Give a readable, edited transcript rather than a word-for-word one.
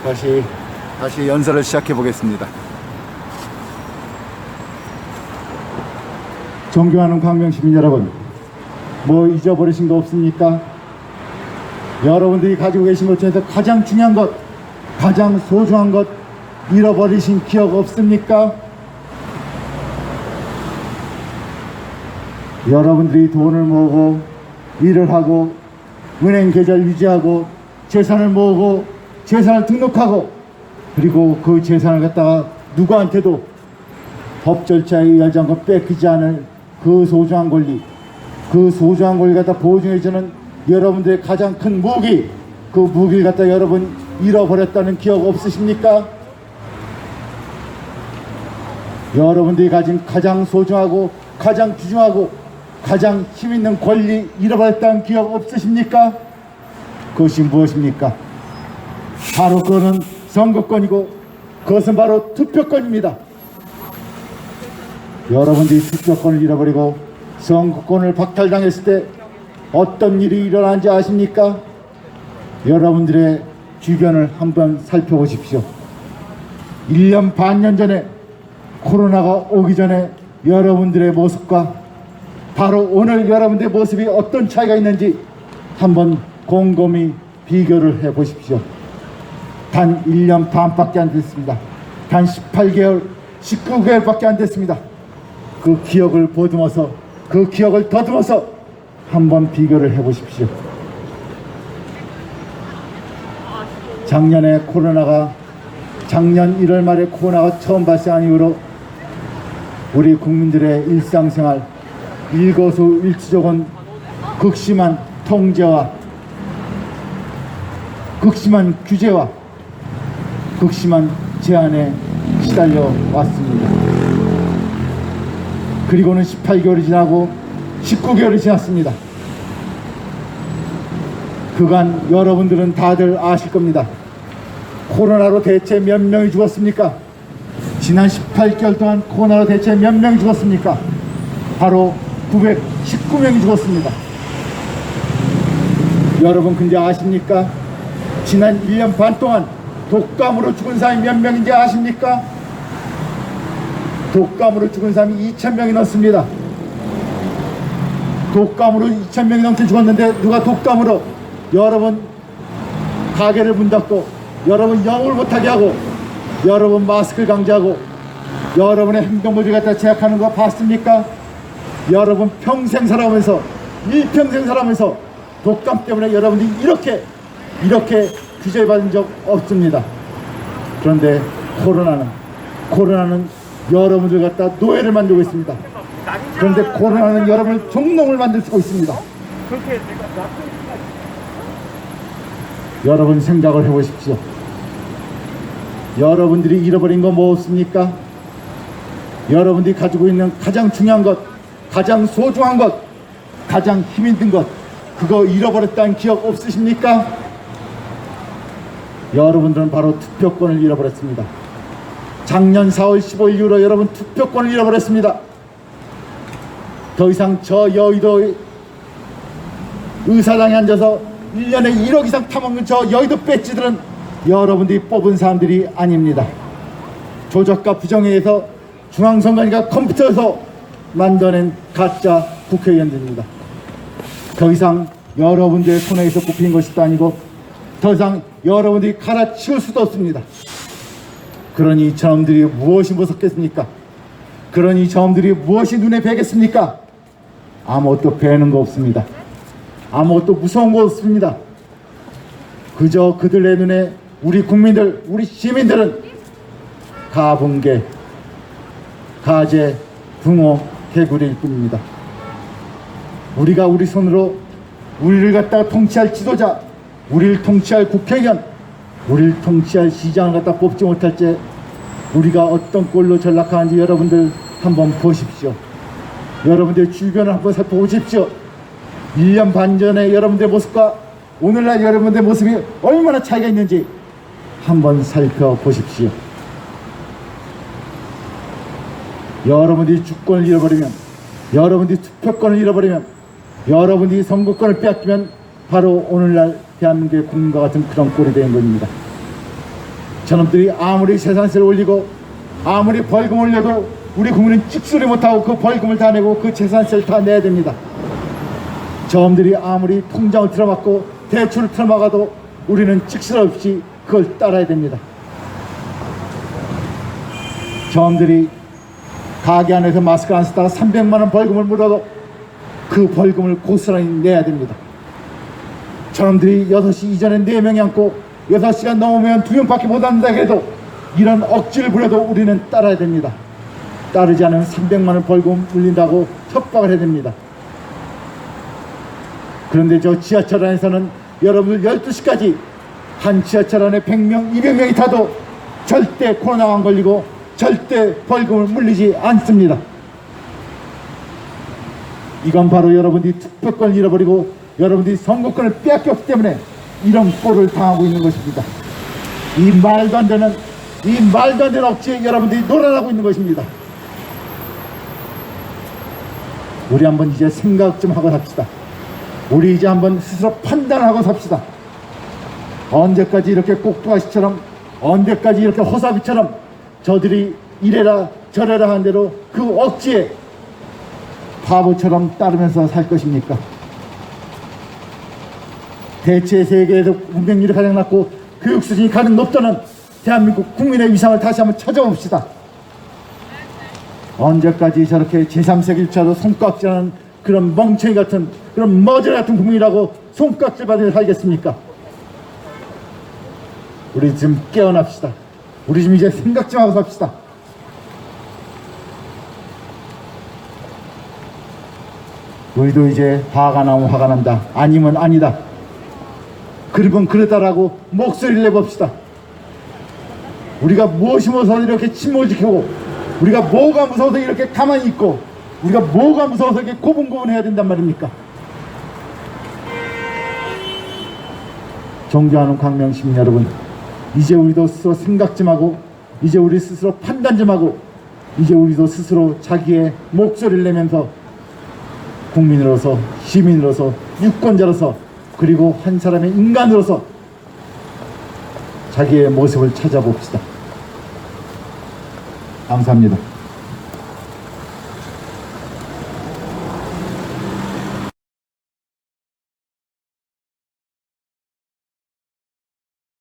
다시 연설을 시작해 보겠습니다. 존경하는 광명시민 여러분, 뭐 잊어버리신 거 없습니까? 여러분들이 가지고 계신 것 중에서 가장 중요한 것, 가장 소중한 것 잃어버리신 기억 없습니까? 여러분들이 돈을 모으고 일을 하고 은행 계좌를 유지하고 재산을 모으고 재산을 등록하고 그리고 그 재산을 갖다가 누구한테도 법 절차에 의하지 않고 뺏기지 않을 그 소중한 권리, 그 소중한 권리를 갖다 보증해주는 여러분들의 가장 큰 무기, 그 무기를 갖다 여러분 잃어버렸다는 기억 없으십니까? 여러분들이 가진 가장 소중하고 가장 귀중하고 가장 힘있는 권리 잃어버렸다는 기억 없으십니까? 그것이 무엇입니까? 바로 그거는 선거권이고 그것은 바로 투표권입니다. 여러분들이 투표권을 잃어버리고 선거권을 박탈당했을 때 어떤 일이 일어나는지 아십니까? 여러분들의 주변을 한번 살펴보십시오. 1년 반년 전에 코로나가 오기 전에 여러분들의 모습과 바로 오늘 여러분들의 모습이 어떤 차이가 있는지 한번 곰곰이 비교를 해 보십시오. 단 1년 반밖에 안 됐습니다. 단 18개월, 19개월밖에 안 됐습니다. 그 기억을 보듬어서, 그 기억을 더듬어서 한번 비교를 해 보십시오. 작년 1월 말에 코로나가 처음 발생한 이후로 우리 국민들의 일상생활, 일거수일투족은 극심한 통제와 극심한 규제와 극심한 제한에 시달려 왔습니다. 그리고는 18개월이 지나고 19개월이 지났습니다. 그간 여러분들은 다들 아실 겁니다. 코로나로 대체 몇 명이 죽었습니까? 지난 18개월 동안 코로나로 대체 몇 명이 죽었습니까? 바로 919명이 죽었습니다. 여러분 근데 아십니까? 지난 1년 반 동안 독감으로 죽은 사람이 몇 명인지 아십니까? 독감으로 죽은 사람이 2,000명이 넘습니다. 독감으로 2,000명이 넘게 죽었는데 누가 독감으로 여러분 가게를 문 닫고 여러분 영업을 못하게 하고 여러분 마스크를 강제하고 여러분의 행동물을 갖다 제약하는 거 봤습니까? 여러분 평생 살아오면서 일평생 살아오면서 독감 때문에 여러분들이 이렇게 규제받은 적 없습니다. 그런데 코로나는 여러분들 갖다 노예를 만들고 있습니다. 그런데 코로나는 여러분을 종놈을 만들 수가 있습니다. 여러분 생각을 해보십시오. 여러분들이 잃어버린 거 무엇입니까? 여러분들이 가지고 있는 가장 중요한 것, 가장 소중한 것, 가장 힘있는 것, 그거 잃어버렸다는 기억 없으십니까? 여러분들은 바로 투표권을 잃어버렸습니다. 작년 4월 15일 이후로 여러분 투표권을 잃어버렸습니다. 더 이상 저 여의도 의사당에 앉아서 1년에 1억 이상 타먹는 저 여의도 배지들은 여러분들이 뽑은 사람들이 아닙니다. 조작과 부정에 의해서 중앙선관위가 컴퓨터에서 만들어낸 가짜 국회의원들입니다. 더 이상 여러분들의 손에서 꼽힌 것이 아니고 더 이상 여러분들이 갈아치울 수도 없습니다. 그러니 저놈들이 무엇이 무섭겠습니까? 그러니 저놈들이 무엇이 눈에 뵈겠습니까? 아무것도 뵈는 거 없습니다. 아무것도 무서운 거 없습니다. 그저 그들의 눈에 우리 국민들, 우리 시민들은 가붕괴, 가재, 붕어, 개구리일 뿐입니다. 우리가 우리 손으로 우리를 갖다가 통치할 지도자, 우리를 통치할 국회의원, 우리를 통치할 시장을 갖다 뽑지 못할 때 우리가 어떤 꼴로 전락하는지 여러분들 한번 보십시오. 여러분들 주변을 한번 살펴보십시오. 1년 반 전에 여러분들의 모습과 오늘날 여러분들의 모습이 얼마나 차이가 있는지 한번 살펴보십시오. 여러분들이 주권을 잃어버리면, 여러분들이 투표권을 잃어버리면, 여러분들이 선거권을 빼앗기면 바로 오늘날 대한민국의 국민과 같은 그런 꼴이 되는 겁니다. 저놈들이 아무리 재산세를 올리고 아무리 벌금 올려도 우리 국민은 찍소리 못하고 그 벌금을 다 내고 그 재산세를 다 내야 됩니다. 저놈들이 아무리 통장을 틀어막고 대출을 틀어막아도 우리는 찍소리 없이 그걸 따라야 됩니다. 저놈들이 가게 안에서 마스크 안 쓰다가 300만 원 벌금을 물어도 그 벌금을 고스란히 내야 됩니다. 저놈들이 6시 이전에 4명이 앉고 6시간 넘으면 2명밖에 못 앉는다 해도 이런 억지를 부려도 우리는 따라야 됩니다. 따르지 않으면 300만 원 벌금 물린다고 협박을 해야 됩니다. 그런데 저 지하철 안에서는 여러분들 12시까지 한 지하철 안에 100명, 200명이 타도 절대 코로나 안 걸리고 절대 벌금을 물리지 않습니다. 이건 바로 여러분들이 투표권을 잃어버리고 여러분들이 선거권을 빼앗겼기 때문에 이런 꼴을 당하고 있는 것입니다. 이 말도 안 되는 억지에 여러분들이 놀아나고 있는 것입니다. 우리 한번 이제 생각 좀 하고 삽시다. 우리 이제 한번 스스로 판단하고 삽시다. 언제까지 이렇게 꼭두가시처럼, 언제까지 이렇게 호사비처럼 저들이 이래라 저래라 한 대로 그 억지에 바보처럼 따르면서 살 것입니까? 대체 세계에서 문명률이 가장 낮고 교육 수준이 가장 높다는 대한민국 국민의 위상을 다시 한번 찾아봅시다. 언제까지 저렇게 제3세기 1차로 손깍질하는 그런 멍청이 같은, 그런 머저리 같은 국민이라고 손깍질 받으며 살겠습니까? 우리 좀 깨어납시다. 우리 좀 이제 생각 좀 하고 삽시다. 우리도 이제 화가 나면 화가 난다, 아니면 아니다, 그러면 그러다라고 목소리를 내봅시다. 우리가 무엇이 무서워서 이렇게 침묵을 지키고, 우리가 뭐가 무서워서 이렇게 가만히 있고, 우리가 뭐가 무서워서 이렇게 고분고분해야 된단 말입니까? 존경하는 광명시민 여러분, 이제 우리도 스스로 생각 좀 하고, 이제 우리 스스로 판단 좀 하고, 이제 우리도 스스로 자기의 목소리를 내면서 국민으로서, 시민으로서, 유권자로서, 그리고 한 사람의 인간으로서 자기의 모습을 찾아봅시다. 감사합니다.